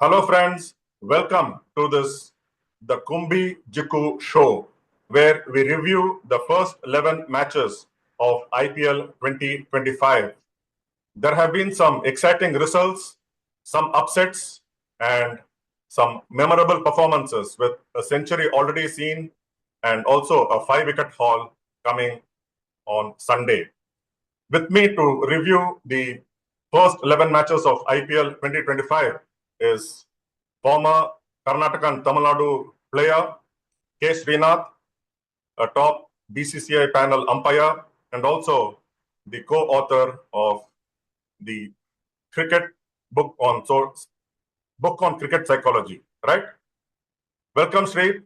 Hello friends, welcome to the Kumbi-Gikku Show, where we review the first 11 matches of IPL 2025. There have been some exciting results, some upsets, and some memorable performances with a century already seen and also a 5-wicket haul coming on Sunday. With me to review the first 11 matches of IPL 2025 is former Karnataka and Tamil Nadu player K. Srinath, a top BCCI panel umpire, and also the co-author of the cricket book on cricket psychology. Right? Welcome, Sri,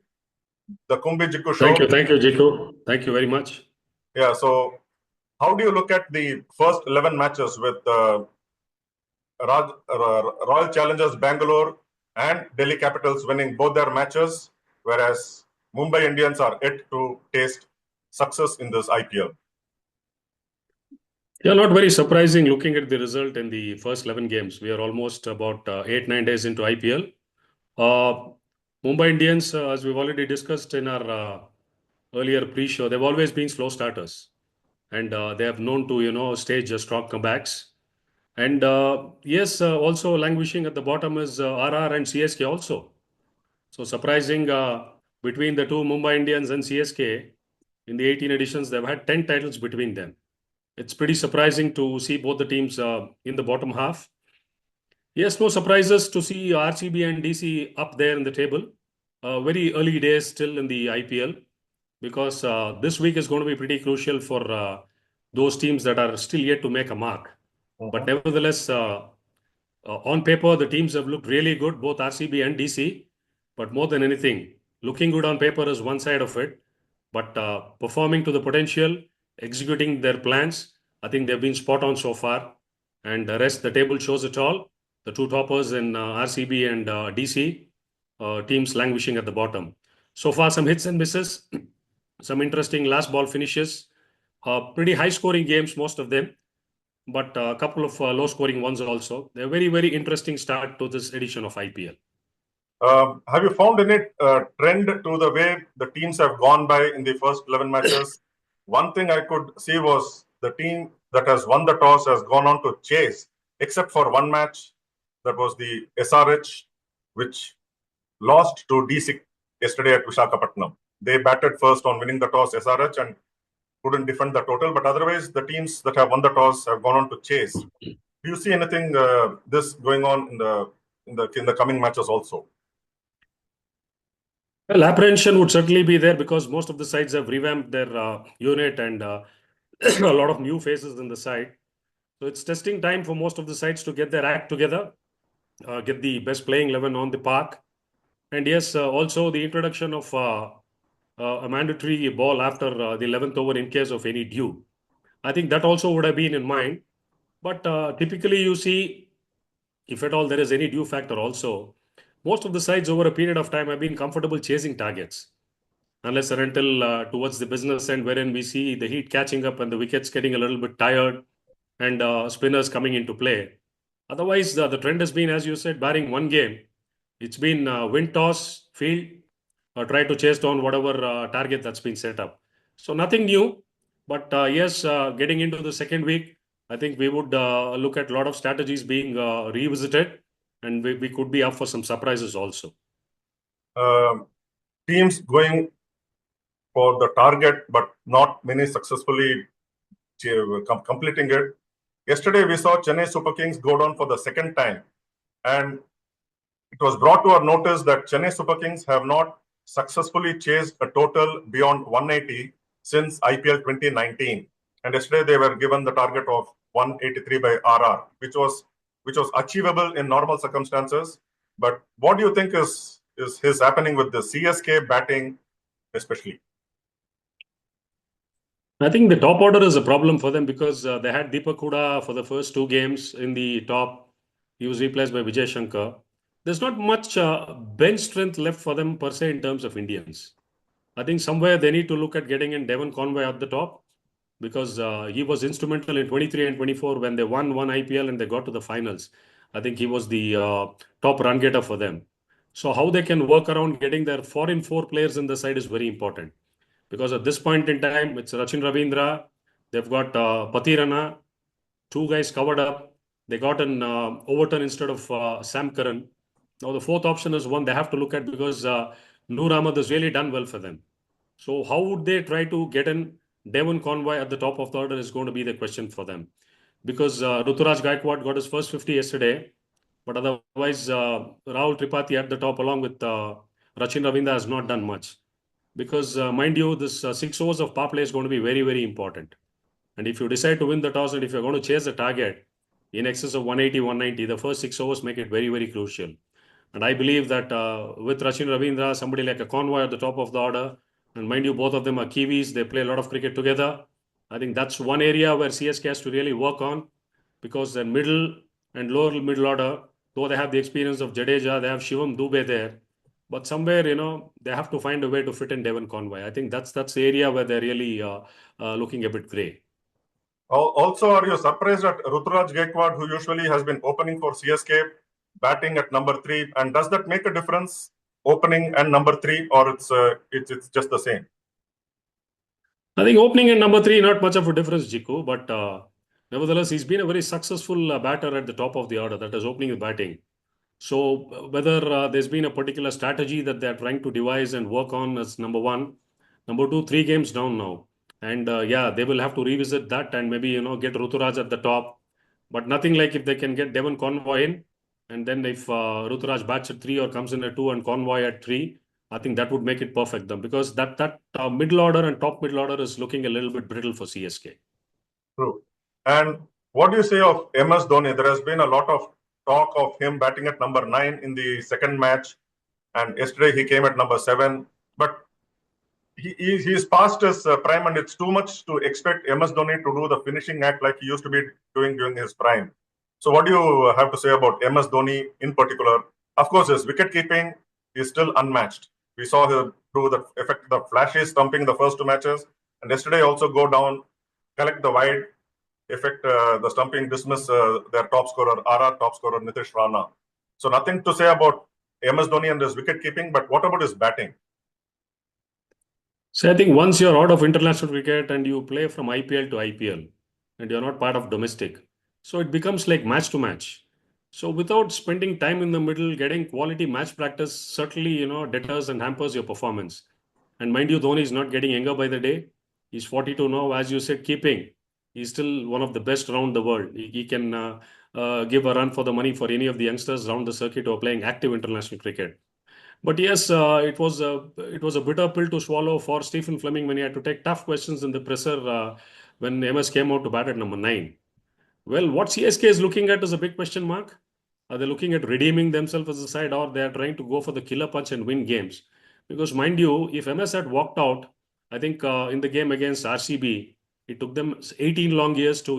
the Kumbi-Gikku Show. Thank you, Jikku. Thank you very much. Yeah. So, how do you look at the first 11 matches with Royal Challengers Bangalore and Delhi Capitals winning both their matches, whereas Mumbai Indians are yet to taste success in this IPL? Yeah, not very surprising looking at the result in the first 11 games. We are almost about 8-9 days into IPL. Mumbai Indians, as we've already discussed in our earlier pre-show, they've always been slow starters. And they have known to, stage strong comebacks. And yes, also languishing at the bottom is RR and CSK also. So surprising between the two Mumbai Indians and CSK, in the 18 editions, they've had 10 titles between them. It's pretty surprising to see both the teams in the bottom half. Yes, no surprises to see RCB and DC up there in the table. Very early days still in the IPL, because this week is going to be pretty crucial for those teams that are still yet to make a mark. But nevertheless, on paper, the teams have looked really good, both RCB and DC. But more than anything, looking good on paper is one side of it. But performing to the potential, executing their plans, I think they've been spot on so far. And the rest, the table shows it all. The two toppers in RCB and DC, teams languishing at the bottom. So far, some hits and misses, some interesting last ball finishes, pretty high scoring games, most of them, but a couple of low scoring ones also. They're very, very interesting start to this edition of IPL. Have you found any trend to the way the teams have gone by in the first 11 matches? One thing I could see was the team that has won the toss has gone on to chase, except for one match. That was the SRH, which lost to DC yesterday at Visakhapatnam. They batted first on winning the toss, SRH, and couldn't defend the total. But otherwise, the teams that have won the toss have gone on to chase. Do you see anything this going on in the coming matches also? Well, apprehension would certainly be there because most of the sides have revamped their unit and a lot of new faces in the side. So it's testing time for most of the sides to get their act together, get the best playing 11 on the park. And yes, also the introduction of a mandatory ball after the 11th over in case of any due. I think that also would have been in mind. But typically you see, if at all there is any due factor also, most of the sides over a period of time have been comfortable chasing targets. Unless and until towards the business end, wherein we see the heat catching up and the wickets getting a little bit tired and spinners coming into play. Otherwise, the trend has been, as you said, barring one game, it's been win toss, field, try to chase down whatever target that's been set up. So nothing new, but yes, getting into the second week, I think we would look at a lot of strategies being revisited, and we could be up for some surprises also. Teams going for the target, but not many successfully completing it. Yesterday, we saw Chennai Super Kings go down for the second time, and it was brought to our notice that Chennai Super Kings have not successfully chased a total beyond 180 since IPL 2019. And yesterday, they were given the target of 183 by RR, which was achievable in normal circumstances. But what do you think is happening with the CSK batting, especially? I think the top order is a problem for them because they had Deepak Hooda for the first two games in the top. He was replaced by Vijay Shankar. There's not much bench strength left for them per se in terms of Indians. I think somewhere they need to look at getting in Devon Conway at the top because he was instrumental in 23 and 24 when they won one IPL and they got to the finals. I think he was the top run getter for them. So how they can work around getting their foreign four players in the side is very important. Because at this point in time, it's Rachin Ravindra. They've got Patirana, two guys covered up. They got an Overton instead of Sam Curran. Now the fourth option is one they have to look at because Noor Ahmed has really done well for them. So how would they try to get in Devon Conway at the top of the order is going to be the question for them. Because Ruturaj Gaikwad got his first 50 yesterday, but otherwise Rahul Tripathi at the top along with Rachin Ravindra has not done much. Because mind you, this 6 overs of power play is going to be very, very important. And if you decide to win the toss and if you're going to chase the target in excess of 180, 190, the first 6 overs make it very, very crucial. And I believe that with Rachin Ravindra, somebody like a Convoy at the top of the order, and mind you, both of them are Kiwis, they play a lot of cricket together. I think that's one area where CSK has to really work on because their middle and lower middle order, though they have the experience of Jadeja, they have Shivam Dubey there. But somewhere, they have to find a way to fit in Devon Conway. I think that's the area where they're really looking a bit grey. Also, are you surprised at Ruturaj Gaikwad, who usually has been opening for CSK, batting at number 3? And does that make a difference, opening and number 3, or it's just the same? I think opening in number 3, not much of a difference, Jikku, but nevertheless, he's been a very successful batter at the top of the order, that is opening the batting. So whether there's been a particular strategy that they're trying to devise and work on is number one. Number two, 3 games down now. And yeah, they will have to revisit that and maybe, get Ruturaj at the top. But nothing like if they can get Devon Convoy in. And then if Ruturaj bats at 3 or comes in at 2 and Convoy at 3, I think that would make it perfect them because that middle order and top middle order is looking a little bit brittle for CSK. True. And what do you say of MS Dhoni? There has been a lot of talk of him batting at number 9 in the second match, and yesterday he came at number 7. But he's past his prime, and it's too much to expect MS Dhoni to do the finishing act like he used to be doing during his prime. So what do you have to say about MS Dhoni in particular? Of course, his wicket keeping is still unmatched. We saw him do the flashy stumping the first 2 matches, and yesterday also go down, collect the wide, effect the stumping, dismiss their top scorer, RR top scorer Nitish Rana. So nothing to say about MS Dhoni and his wicket keeping, but what about his batting? So I think once you're out of international cricket and you play from IPL to IPL and you're not part of domestic, so it becomes like match to match. So without spending time in the middle, getting quality match practice certainly, deters and hampers your performance. And mind you, Dhoni is not getting younger by the day. He's 42 now, as you said, keeping. He's still one of the best around the world. He can give a run for the money for any of the youngsters around the circuit who are playing active international cricket. But yes, it was a bitter pill to swallow for Stephen Fleming when he had to take tough questions in the presser when MS came out to bat at number 9. Well, what CSK is looking at is a big question mark. Are they looking at redeeming themselves as a side, or they are trying to go for the killer punch and win games? Because mind you, if MS had walked out, I think in the game against RCB, it took them 18 long years to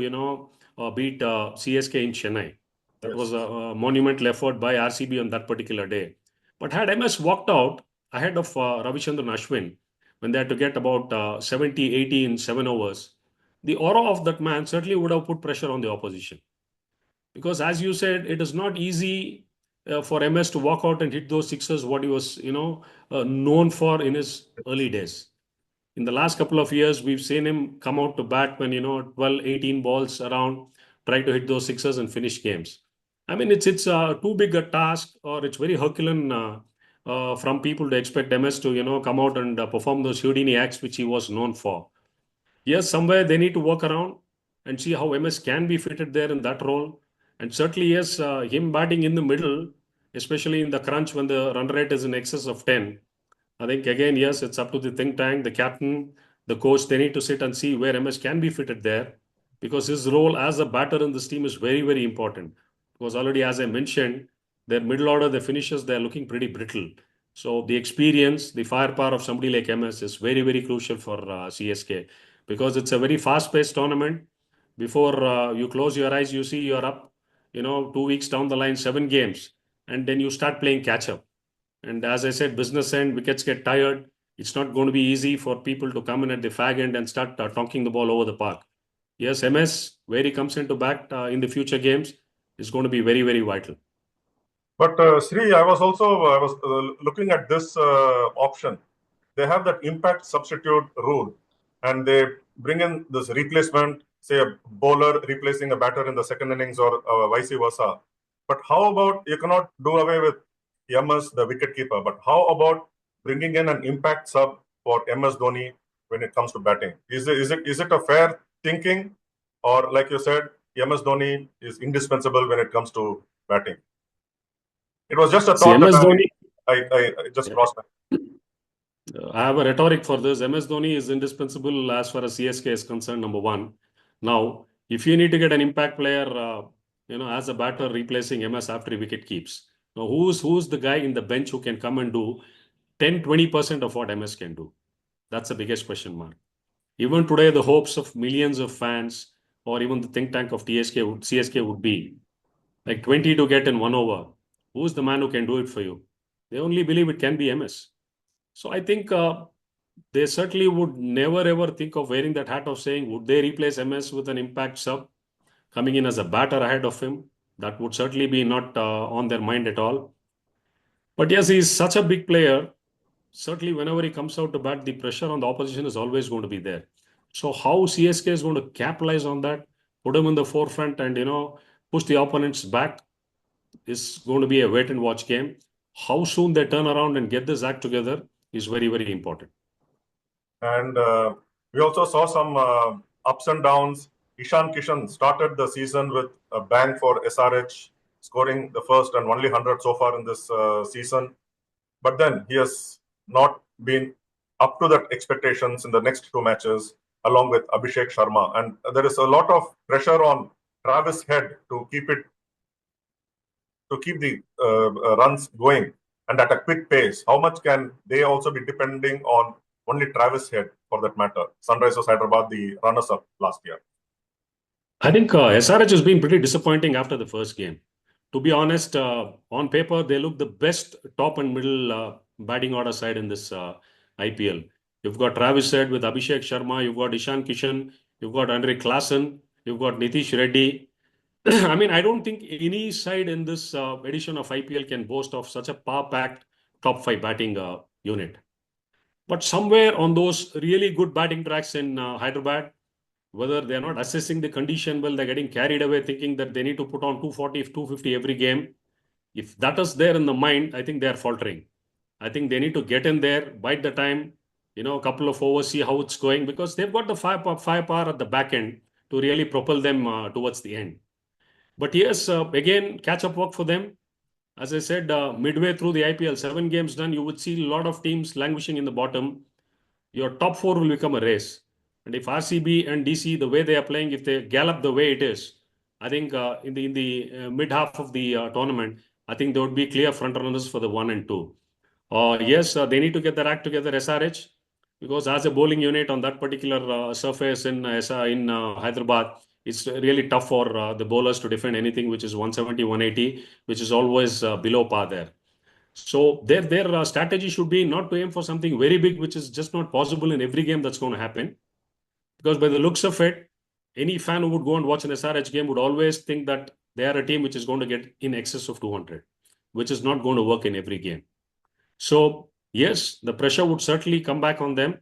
beat CSK in Chennai. That Yes. was a monumental effort by RCB on that particular day. But had MS walked out ahead of Ravichandran Ashwin, when they had to get about 70, 80 in 7 overs, the aura of that man certainly would have put pressure on the opposition. Because as you said, it is not easy for MS to walk out and hit those sixes, what he was, known for in his early days. In the last couple of years, we've seen him come out to bat when, 12, 18 balls around, try to hit those sixes and finish games. I mean, it's too big a task, or it's very Herculean from people to expect MS to, come out and perform those Houdini acts which he was known for. Yes, somewhere they need to work around and see how MS can be fitted there in that role. And certainly, yes, him batting in the middle, especially in the crunch when the run rate is in excess of 10. I think again, yes, it's up to the think tank, the captain, the coach. They need to sit and see where MS can be fitted there because his role as a batter in this team is very, very important. Because already, as I mentioned, their middle order, their finishers, they're looking pretty brittle. So the experience, the firepower of somebody like MS is very, very crucial for CSK because it's a very fast-paced tournament. Before you close your eyes, you see you're up, 2 weeks down the line, 7 games, and then you start playing catch-up. And as I said, business end, wickets get tired. It's not going to be easy for people to come in at the fag end and start tonking the ball over the park. Yes, MS, where he comes into bat in the future games, is going to be very, very vital. But Sri, I was looking at this option. They have that impact substitute rule, and they bring in this replacement, say a bowler replacing a batter in the second innings or vice versa. But how about you cannot do away with MS, the wicketkeeper? But how about bringing in an impact sub for MS Dhoni when it comes to batting? Is it a fair thinking, or like you said, MS Dhoni is indispensable when it comes to batting? It was just a See, thought that MS Dhoni, I just crossed. I have a rhetoric for this. MS Dhoni is indispensable as far as CSK is concerned, number one. Now, if you need to get an impact player, as a batter replacing MS after he wicket keeps, now who's the guy in the bench who can come and do 10-20% of what MS can do? That's the biggest question mark. Even today, the hopes of millions of fans or even the think tank of CSK would be like 20 to get in 1 over. Who's the man who can do it for you? They only believe it can be MS. So I think they certainly would never ever think of wearing that hat of saying, would they replace MS with an impact sub coming in as a batter ahead of him? That would certainly be not on their mind at all. But yes, he's such a big player. Certainly, whenever he comes out to bat, the pressure on the opposition is always going to be there. So how CSK is going to capitalize on that, put him in the forefront and, push the opponents back is going to be a wait and watch game. How soon they turn around and get this act together is very, very important. And we also saw some ups and downs. Ishan Kishan started the season with a bang for SRH, scoring the first and only 100 so far in this season. But then he has not been up to that expectations in the next two matches, along with Abhishek Sharma. And there is a lot of pressure on Travis Head to keep the runs going and at a quick pace. How much can they also be depending on only Travis Head, for that matter? Sunrisers Hyderabad, the runners-up last year. I think SRH has been pretty disappointing after the first game. To be honest, on paper, they look the best top and middle batting order side in this IPL. You've got Travis Head with Abhishek Sharma, you've got Ishan Kishan, you've got Andre Klassen, you've got Nitish Reddy. I mean, I don't think any side in this edition of IPL can boast of such a power-packed top five batting unit. But somewhere on those really good batting tracks in Hyderabad, whether they're not assessing the condition well, they're getting carried away thinking that they need to put on 240, 250 every game. If that is there in the mind, I think they're faltering. I think they need to get in there, bite the time, a couple of overs, see how it's going, because they've got the firepower at the back end to really propel them towards the end. But yes, again, catch-up work for them. As I said, midway through the IPL, 7 games done, you would see a lot of teams languishing in the bottom. Your top 4 will become a race. And if RCB and DC, the way they are playing, if they gallop the way it is, I think in the mid half of the tournament, I think there would be clear front runners for the 1 and 2. Yes, they need to get their act together, SRH, because as a bowling unit on that particular surface in Hyderabad, it's really tough for the bowlers to defend anything which is 170, 180, which is always below par there. So their strategy should be not to aim for something very big, which is just not possible in every game that's going to happen. Because by the looks of it, any fan who would go and watch an SRH game would always think that they are a team which is going to get in excess of 200, which is not going to work in every game. So yes, the pressure would certainly come back on them,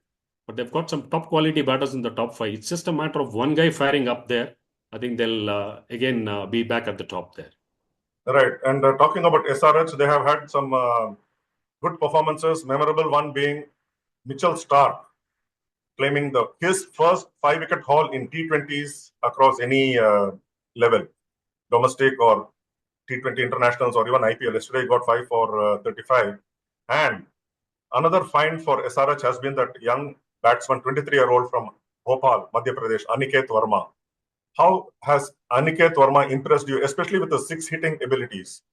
but they've got some top quality batters in the top 5. It's just a matter of one guy firing up there. I think they'll again be back at the top there. Right. And talking about SRH, they have had some good performances, memorable one being Mitchell Starc claiming his first 5-wicket haul in T20s across any level, domestic or T20 internationals or even IPL. Yesterday he got 5 for 35. And another find for SRH has been that young batsman, 23-year-old from Bhopal, Madhya Pradesh, Aniket Verma. How has Aniket Verma impressed you, especially with the 6-hitting abilities?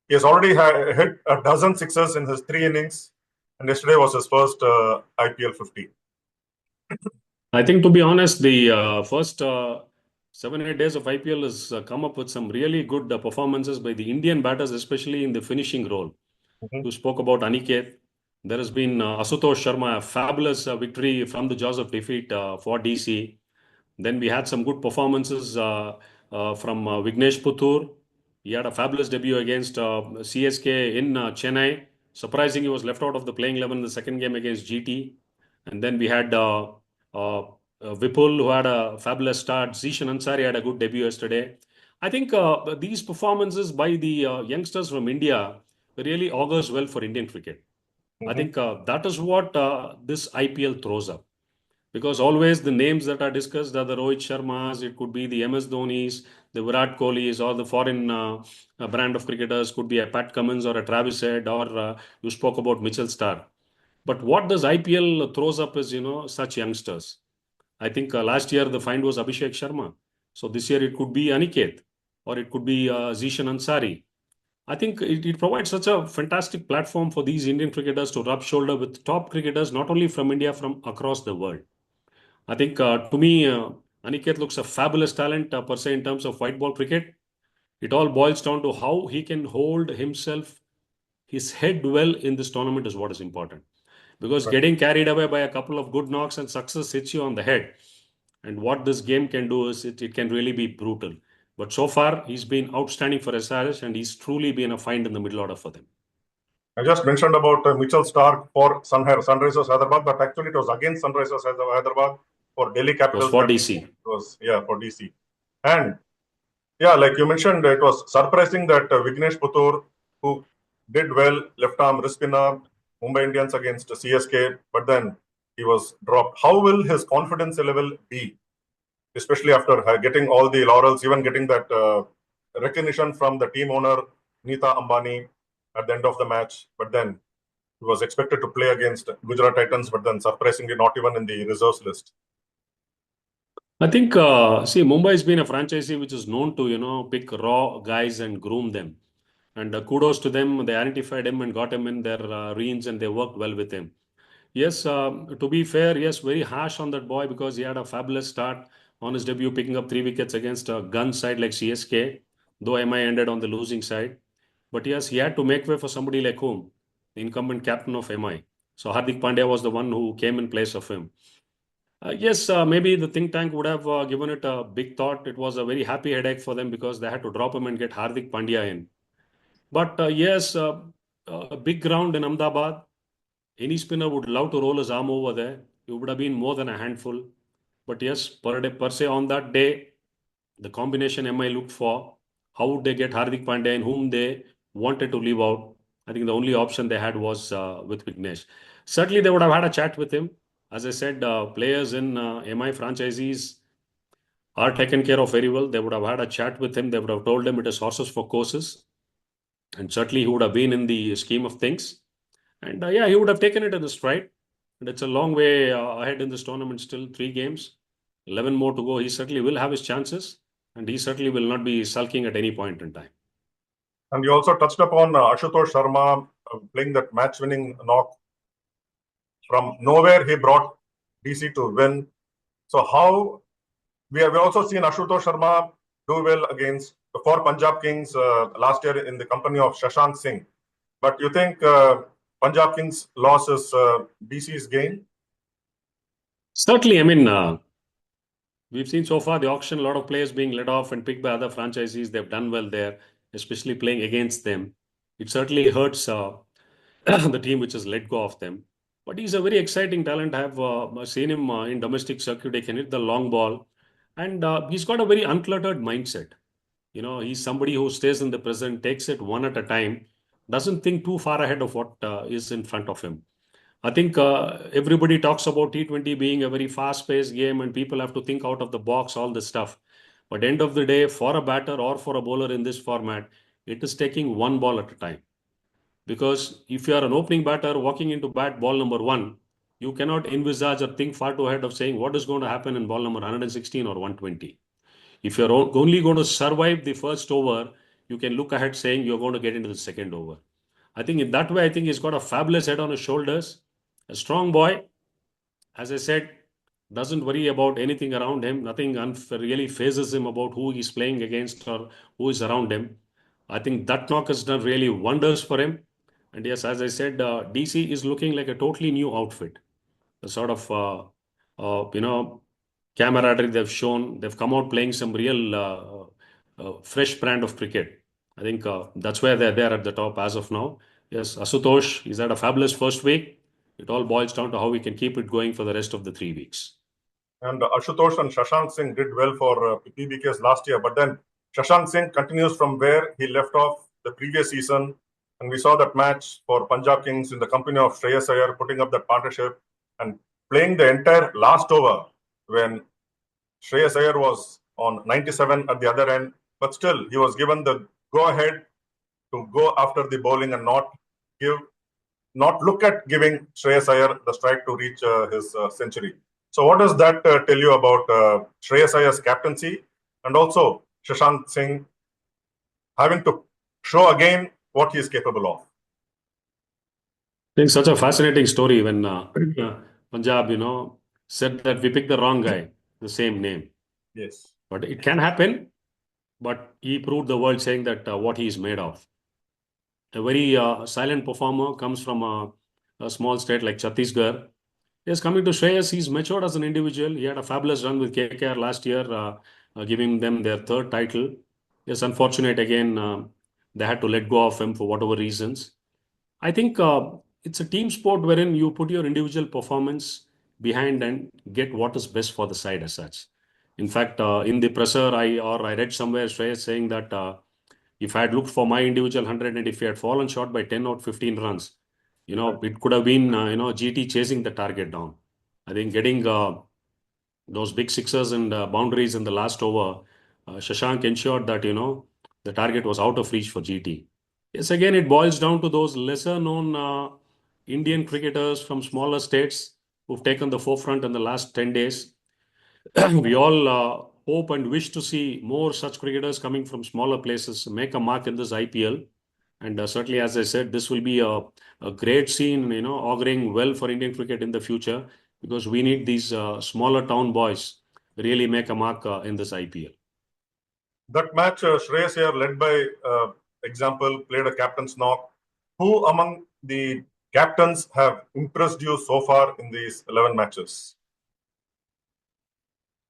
He has already hit a dozen sixes in his 3 innings, and yesterday was his first IPL 50. I think, to be honest, the first 7-8 days of IPL has come up with some really good performances by the Indian batters, especially in the finishing role. You spoke about Aniket. There has been Asutosh Sharma, a fabulous victory from the jaws of defeat for DC. Then we had some good performances from Vignesh Puttur. He had a fabulous debut against CSK in Chennai. Surprising, he was left out of the playing 11 in the second game against GT. And then we had Vipul, who had a fabulous start. Zishan Ansari had a good debut yesterday. I think these performances by the youngsters from India really augurs well for Indian cricket. I Mhm. think that is what this IPL throws up. Because always the names that are discussed are the Rohit Sharmas, it could be the MS Dhonis, the Virat Kohlis, or the foreign brand of cricketers, could be a Pat Cummins or a Travis Head, or you spoke about Mitchell Starr. But what this IPL throws up is, such youngsters. I think last year the find was Abhishek Sharma. So this year it could be Aniket, or it could be Zishan Ansari. I think it provides such a fantastic platform for these Indian cricketers to rub shoulder with top cricketers, not only from India, from across the world. I think to me, Aniket looks a fabulous talent per se in terms of white ball cricket. It all boils down to how he can hold himself, his head well in this tournament is what is important. Because Right. getting carried away by a couple of good knocks and success hits you on the head. And what this game can do is it can really be brutal. But so far, he's been outstanding for SRS and he's truly been a find in the middle order for them. I just mentioned about Mitchell Stark for Sunrisers Hyderabad, but actually it was against Sunrisers Hyderabad for Delhi It was Capitals for that DC. it was, yeah, for DC. And yeah, like you mentioned, it was surprising that Vignesh Puttur, who did well, left arm wrist spinner, Mumbai Indians against CSK, but then he was dropped. How will his confidence level be, especially after getting all the laurels, even getting that recognition from the team owner, Neeta Ambani, at the end of the match? But then he was expected to play against Gujarat Titans, but then surprisingly not even in the reserves list. I think, see, Mumbai has been a franchisee which is known to, pick raw guys and groom them. And kudos to them. They identified him and got him in their range and they worked well with him. Yes, to be fair, yes, very harsh on that boy because he had a fabulous start on his debut, picking up 3 wickets against a gun side like CSK, though MI ended on the losing side. But yes, he had to make way for somebody like whom? The incumbent captain of MI. So Hardik Pandya was the one who came in place of him. Yes, maybe the think tank would have given it a big thought. It was a very happy headache for them because they had to drop him and get Hardik Pandya in. But yes, a big ground in Ahmedabad. Any spinner would love to roll his arm over there. It would have been more than a handful. But yes, per se on that day, the combination MI looked for, how would they get Hardik Pandya and whom they wanted to leave out? I think the only option they had was with Vignesh. Certainly, they would have had a chat with him. As I said, players in MI franchisees are taken care of very well. They would have had a chat with him. They would have told him it is horses for courses. And certainly, he would have been in the scheme of things. And yeah, he would have taken it in a stride. And it's a long way ahead in this tournament, still 3 games, 11 more to go. He certainly will have his chances, and he certainly will not be sulking at any point in time. And you also touched upon Ashutosh Sharma playing that match-winning knock from nowhere. He brought DC to win. So how we have also seen Ashutosh Sharma do well against for Punjab Kings last year in the company of Shashank Singh. But you think Punjab Kings loss is DC's gain? Certainly, I mean, we've seen so far the auction, a lot of players being let off and picked by other franchisees. They've done well there, especially playing against them. It certainly hurts the team which has let go of them. But he's a very exciting talent. I've seen him in domestic circuit. He can hit the long ball. And he's got a very uncluttered mindset. He's somebody who stays in the present, takes it one at a time, doesn't think too far ahead of what is in front of him. I think everybody talks about T20 being a very fast-paced game and people have to think out of the box, all this stuff. But end of the day, for a batter or for a bowler in this format, it is taking one ball at a time. Because if you are an opening batter walking into bat ball number one, you cannot envisage or think far too ahead of saying what is going to happen in ball number 116 or 120. If you're only going to survive the first over, you can look ahead saying you're going to get into the second over. I think in that way, I think he's got a fabulous head on his shoulders, a strong boy. As I said, doesn't worry about anything around him. Nothing really phases him about who he's playing against or who is around him. I think that knock has done really wonders for him. And yes, as I said, DC is looking like a totally new outfit. The sort of, camaraderie they've shown. They've come out playing some real fresh brand of cricket. I think that's where they're there at the top as of now. Yes, Asutosh, he's had a fabulous first week. It all boils down to how we can keep it going for the rest of the 3 weeks. And Ashutosh and Shashank Singh did well for PBKs last year, but then Shashank Singh continues from where he left off the previous season. And we saw that match for Punjab Kings in the company of Shreyas Iyer, putting up that partnership and playing the entire last over when Shreyas Iyer was on 97 at the other end. But still, he was given the go-ahead to go after the bowling and not look at giving Shreyas Iyer the strike to reach his century. So what does that tell you about Shreyas Iyer's captaincy and also Shashank Singh having to show again what he is capable of? I think such a fascinating story when Punjab, said that we picked the wrong guy, the same name. Yes. But it can happen. But he proved the world saying that what he is made of. A very silent performer comes from a small state like Chhattisgarh. Yes, coming to Shreyas, he's matured as an individual. He had a fabulous run with KKR last year, giving them their third title. Yes, unfortunate again, they had to let go of him for whatever reasons. I think it's a team sport wherein you put your individual performance behind and get what is best for the side as such. In fact, in the presser, I read somewhere Shreyas saying that if I had looked for my individual 100 and if he had fallen short by 10 or 15 runs, it could have been, GT chasing the target down. I think getting those big sixers and boundaries in the last over, Shashank ensured that, the target was out of reach for GT. Yes, again, it boils down to those lesser known Indian cricketers from smaller states who've taken the forefront in the last 10 days. We all hope and wish to see more such cricketers coming from smaller places make a mark in this IPL. And certainly, as I said, this will be a great scene, auguring well for Indian cricket in the future because we need these smaller town boys really make a mark in this IPL. That match, Shreyas Iyer led by example, played a captain's knock. Who among the captains have impressed you so far in these 11 matches?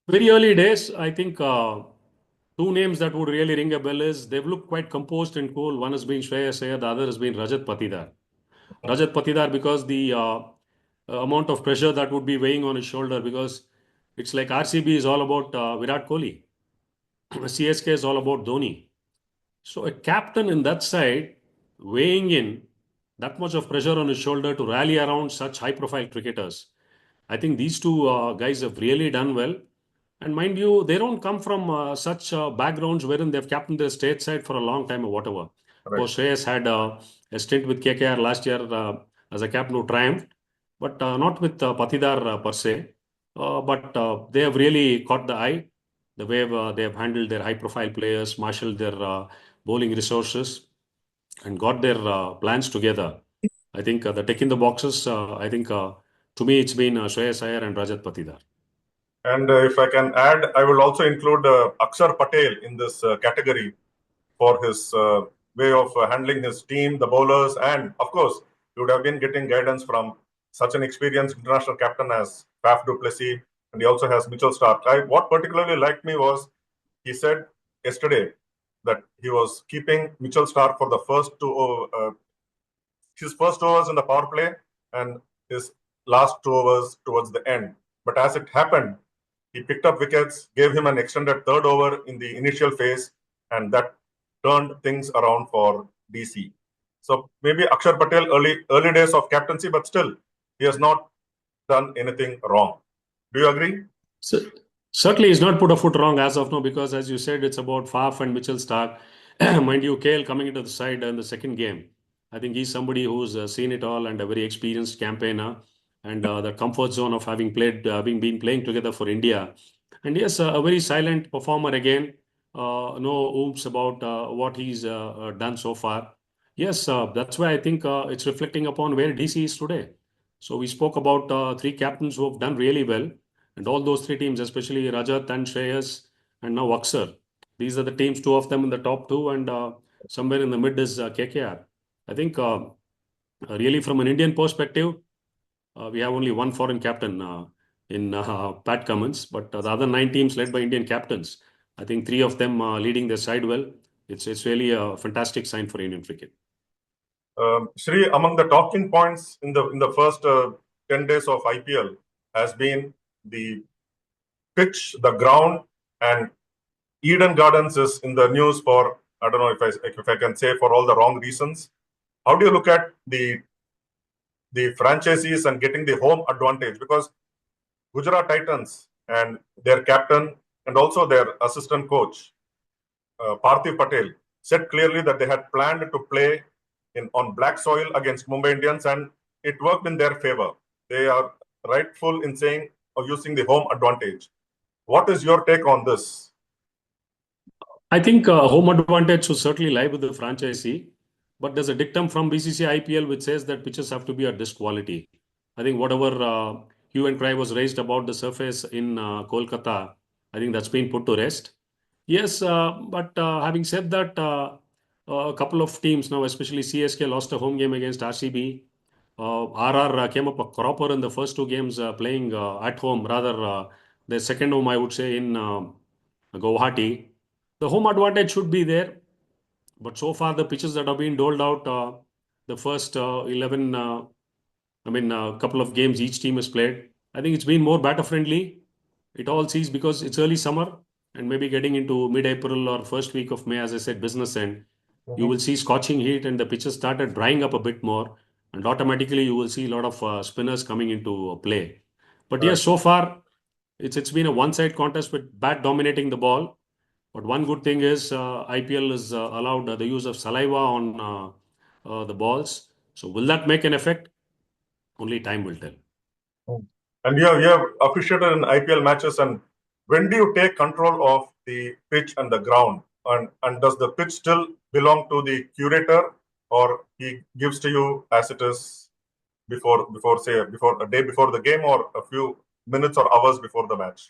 Very early days, I think two names that would really ring a bell is they've looked quite composed and cool. One has been Shreyas Iyer, the other has been Rajat Patidar. Rajat Patidar because the amount of pressure that would be weighing on his shoulder because it's like RCB is all about Virat Kohli. CSK is all about Dhoni. So a captain in that side weighing in that much of pressure on his shoulder to rally around such high profile cricketers. I think these two guys have really done well. And mind you, they don't come from such backgrounds wherein they've captained their state side for a long time or whatever. Of Right. course, Shreyas had a stint with KKR last year as a captain who triumphed, but not with Patidar per se. But they have really caught the eye, the way they have handled their high-profile players, marshaled their bowling resources, and got their plans together. I think the tick in the boxes, I think to me, it's been Shreyas Iyer and Rajat Patidar. And if I can add, I will also include Axar Patel in this category for his way of handling his team, the bowlers, and of course, he would have been getting guidance from such an experienced international captain as Faf du Plessis, and he also has Mitchell Starc. What particularly liked me was he said yesterday that he was keeping Mitchell Starc for the his first overs in the power play and his last 2 overs towards the end. But as it happened, he picked up wickets, gave him an extended third over in the initial phase, and that turned things around for DC. So maybe Akshar Patel early days of captaincy, but still he has not done anything wrong. Do you agree? So, certainly, he's not put a foot wrong as of now because, as you said, it's about Faf and Mitchell Starc. Mind you, KL coming into the side in the second game. I think he's somebody who's seen it all and a very experienced campaigner and the comfort zone of having been playing together for India. And yes, a very silent performer again. No oops about what he's done so far. Yes, that's why I think it's reflecting upon where DC is today. So we spoke about three captains who have done really well. And all those three teams, especially Rajat and Shreyas and now Axar, these are the teams, two of them in the top two, and somewhere in the mid is KKR. I think really from an Indian perspective, we have only one foreign captain in Pat Cummins, but the other 9 teams led by Indian captains. I think three of them leading their side well. It's really a fantastic sign for Indian cricket. Shri, among the talking points in the first 10 days of IPL has been the pitch, the ground, and Eden Gardens is in the news for, I don't know if I can say, for all the wrong reasons. How do you look at the franchisees and getting the home advantage? Because Gujarat Titans and their captain and also their assistant coach, Parthiv Patel, said clearly that they had planned to play on black soil against Mumbai Indians, and it worked in their favor. They are rightful in saying or using the home advantage. What is your take on this? I think home advantage should certainly lie with the franchisee, but there's a dictum from BCCI-IPL which says that pitches have to be at this quality. I think whatever hue and cry was raised about the surface in Kolkata, I think that's been put to rest. Yes, but having said that, a couple of teams now, especially CSK, lost a home game against RCB. RR came up a cropper in the first two games playing at home, rather the second home, I would say, in Guwahati. The home advantage should be there, but so far the pitches that have been doled out, the first 11, couple of games each team has played, I think it's been more batter friendly. It all sees because it's early summer and maybe getting into mid-April or first week of May, as I said, business end, you will see scorching heat and the pitches started drying up a bit more, and automatically you will see a lot of spinners coming into play. But Right. yes, so far it's been a one-side contest with bat dominating the ball. But one good thing is IPL is allowed the use of saliva on the balls. So will that make an effect? Only time will tell. And you have officiated in IPL matches. And when do you take control of the pitch and the ground? And does the pitch still belong to the curator, or he gives to you as it is before a day before the game or a few minutes or hours before the match?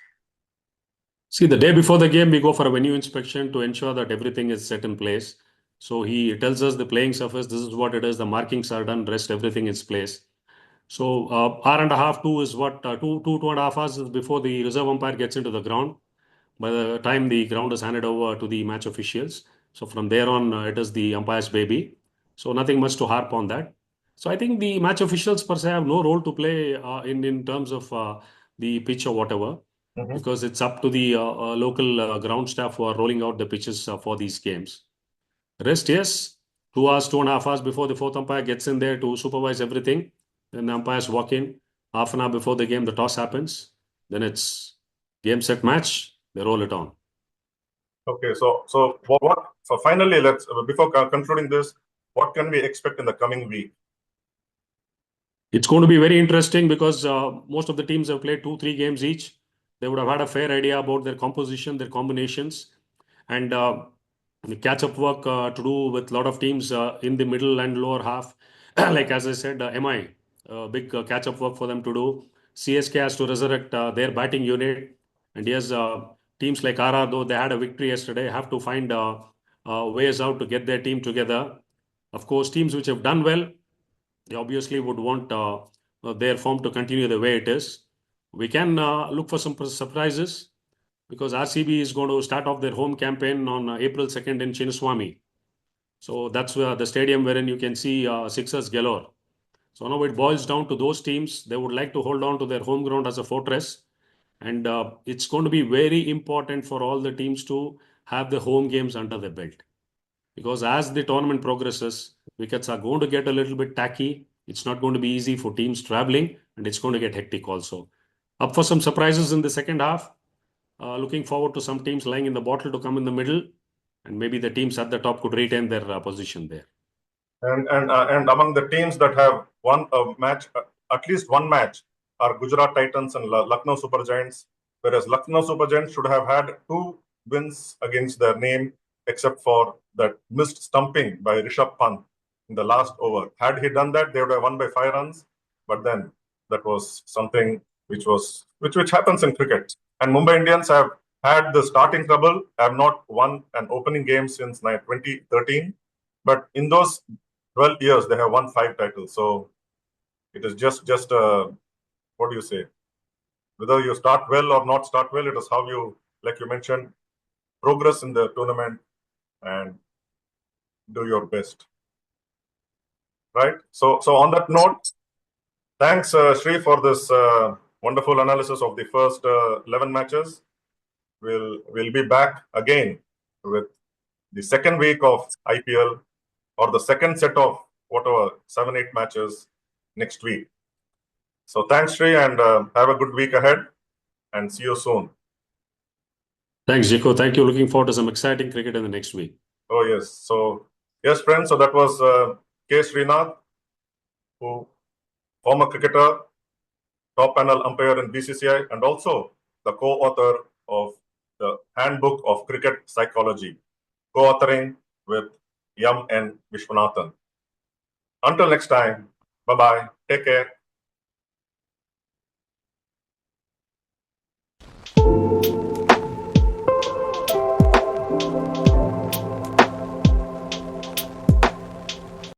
See, the day before the game, we go for a venue inspection to ensure that everything is set in place. So he tells us the playing surface, this is what it is, the markings are done, rest everything is place. So hour and a half, two is what, 2.5 hours is before the reserve umpire gets into the ground. By the time the ground is handed over to the match officials. So from there on, it is the umpire's baby. So nothing much to harp on that. So I think the match officials per se have no role to play in terms of the pitch or whatever, because it's up to the local ground staff who are rolling out the pitches for these games. Rest, yes, 2 hours, 2.5 hours before the fourth umpire gets in there to supervise everything. Then the umpires walk in. Half an hour before the game, the toss happens. Then it's game, set, match. They roll it on. Okay, so finally, let's before concluding this, what can we expect in the coming week? It's going to be very interesting because most of the teams have played 2-3 games each. They would have had a fair idea about their composition, their combinations, and the catch-up work to do with a lot of teams in the middle and lower half. Like as I said, MI, big catch-up work for them to do. CSK has to resurrect their batting unit, and yes, teams like RR, though they had a victory yesterday, have to find ways out to get their team together. Of course, teams which have done well, they obviously would want their form to continue the way it is. We can look for some surprises because RCB is going to start off their home campaign on April 2nd in Chinnaswamy. So that's the stadium wherein you can see sixers galore. So now it boils down to those teams. They would like to hold on to their home ground as a fortress. And it's going to be very important for all the teams to have the home games under their belt. Because as the tournament progresses, wickets are going to get a little bit tacky. It's not going to be easy for teams traveling, and it's going to get hectic also. Up for some surprises in the second half. Looking forward to some teams lying in the bottle to come in the middle, and maybe the teams at the top could retain their position there. And among the teams that have won a match, at least one match, are Gujarat Titans and Lucknow Super Giants. Whereas Lucknow Super Giants should have had 2 wins against their name, except for that missed stumping by Rishabh Pant in the last over. Had he done that, they would have won by 5 runs. But then that was something which happens in cricket. And Mumbai Indians have had the starting trouble, have not won an opening game since 2013. But in those 12 years, they have won 5 titles. So it is just what do you say? Whether you start well or not start well, it is how you, like you mentioned, progress in the tournament and do your best. Right? So on that note, thanks, Sri, for this wonderful analysis of the first 11 matches. We'll be back again with the second week of IPL or the second set of whatever 7-8 matches next week. So thanks, Sri, and have a good week ahead, and see you soon. Thanks, Gikku. Thank you. Looking forward to some exciting cricket in the next week. Oh yes. So yes, friends. So that was K. Srinath, who former cricketer, top panel umpire in BCCI, and also the co-author of the Handbook of Cricket Psychology, co-authoring with N. Vishwanathan. Until next time, bye-bye. Take care.